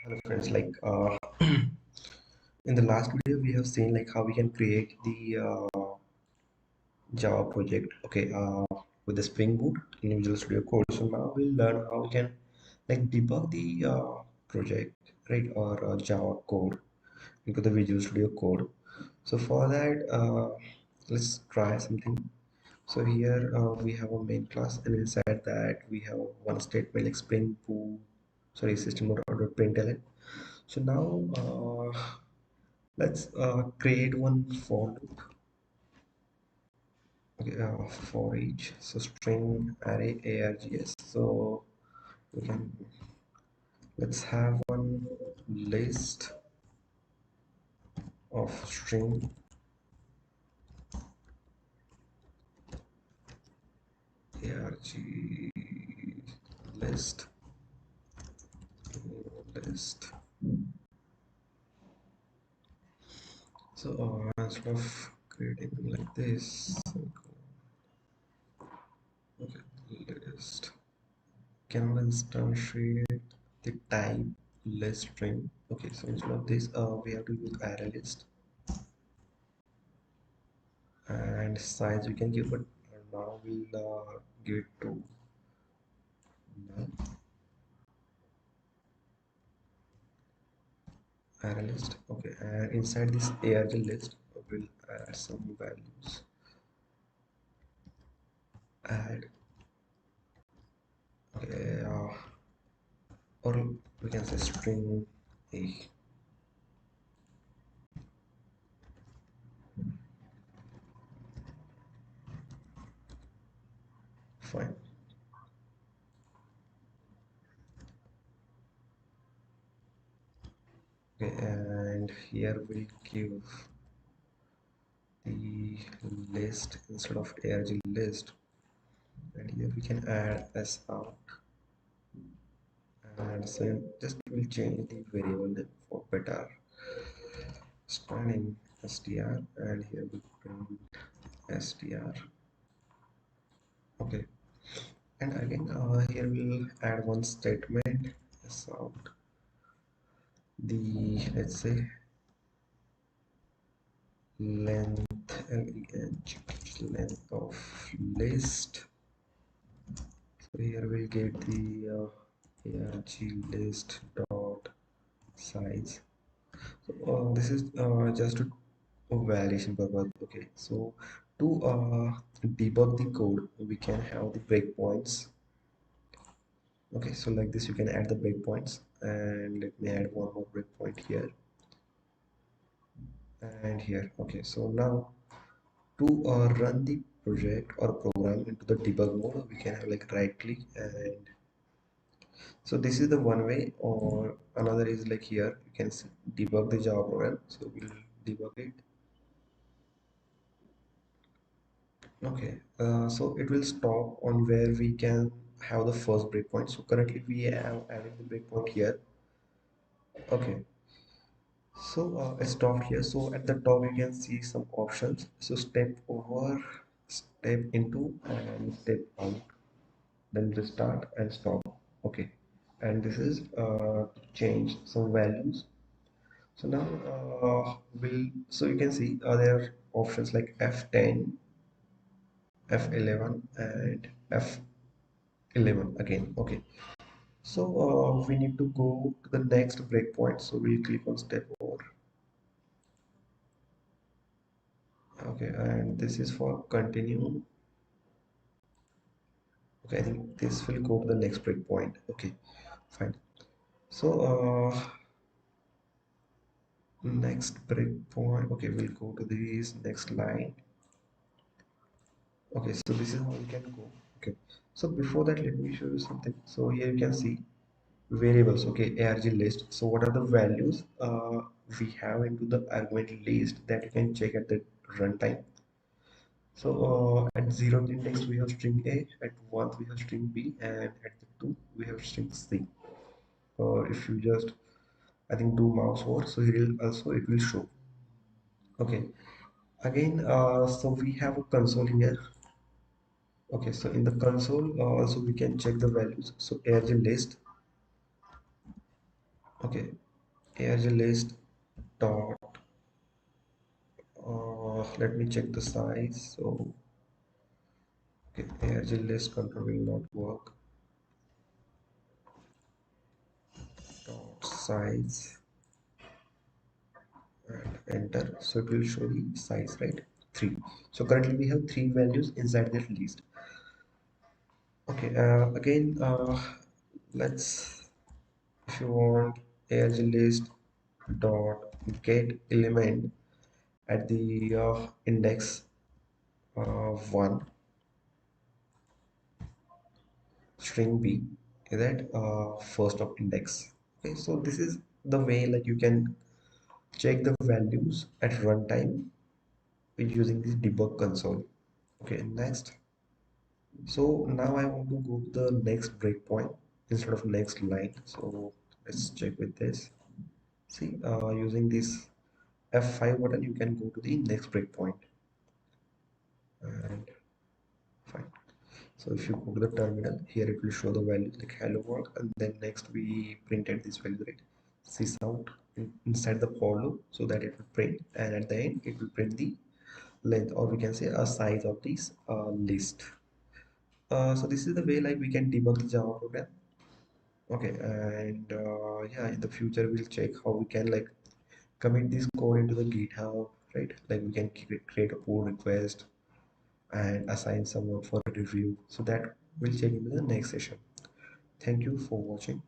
Hello friends, in the last video we have seen like how we can create the Java project, with the Spring Boot in Visual Studio Code. So now we'll learn how we can like debug the project, right, or Java code into the Visual Studio Code. So for that, let's try something. So here we have a main class, and inside that we have one statement like Spring Boot, sorry, system.out.println. So now let's create one for loop. Okay, for each, so string array args. So we can let's have one list of string arg list list. So instead of creating like this, okay, list cannot instantiate the type list string. Okay, so instead of this, we have to use array list, and size we can give, but now we'll give it to null array list. Okay, and inside this arg list we'll add some values. Add, okay, or we can say string a. Fine. Okay, and here we'll give the list instead of arg list, and here we can add s out, and so just we'll change the variable name for better starting str, and here we print str. Okay, and again here we'll add one statement s out the, let's say, length length of list. So here we'll get the arg list dot size. So this is just a validation purpose. Okay, so to debug the code we can have the breakpoints. Okay, so like this you can add the breakpoints, and let me add one more breakpoint here and here. Okay, so now to run the project or program into the debug mode, we can have like right click, and so this is the one way, or another is like here you can see debug the Java program. So we'll debug it. Okay, so it will stop on where we can have the first breakpoint. So currently we have added the breakpoint here. Okay, so it stopped here. So at the top you can see some options. So step over, step into, and step out, then restart and stop. Okay, and this is to change some values. So now so you can see there are options like F10, F11, and F11 again. Okay, so we need to go to the next breakpoint, so we'll click on step over. Okay, and this is for continue. Okay, I think this will go to the next breakpoint. Okay, fine. So next breakpoint, okay, we'll go to this next line. Okay, so this is how we can go. Okay, so before that let me show you something. So here you can see variables. Okay, arg list. So what are the values we have into the argument list that you can check at the runtime. So at 0th index we have string a, at 1th we have string b, and at the 2 we have string c. If you just, I think, do mouse over, so it will also, it will show. Okay, again so we have a console here. Okay, so in the console also we can check the values. So arg list, Okay, arg list dot, let me check the size. So, okay, arg list control will not work. Dot size and enter. So it will show the size, right? 3. So currently we have 3 values inside that list. Okay, again, let's, if you want, arg list dot get element at the index 1 string b, is that first of index. Okay, so this is the way like you can check the values at runtime using this debug console. Okay, next. So now I want to go to the next breakpoint instead of next line. So let's check with this. See, using this F5 button, you can go to the next breakpoint. And fine. So if you go to the terminal, here it will show the value like hello world, and then next we printed this value, right? Sys out inside the for loop so that it will print, and at the end it will print the length, or we can say a size of this list. So this is the way like we can debug the Java program. Okay, and yeah, in the future we'll check how we can like commit this code into the GitHub, right? Like we can create a pull request and assign someone for a review. So that we'll check in the next session. Thank you for watching.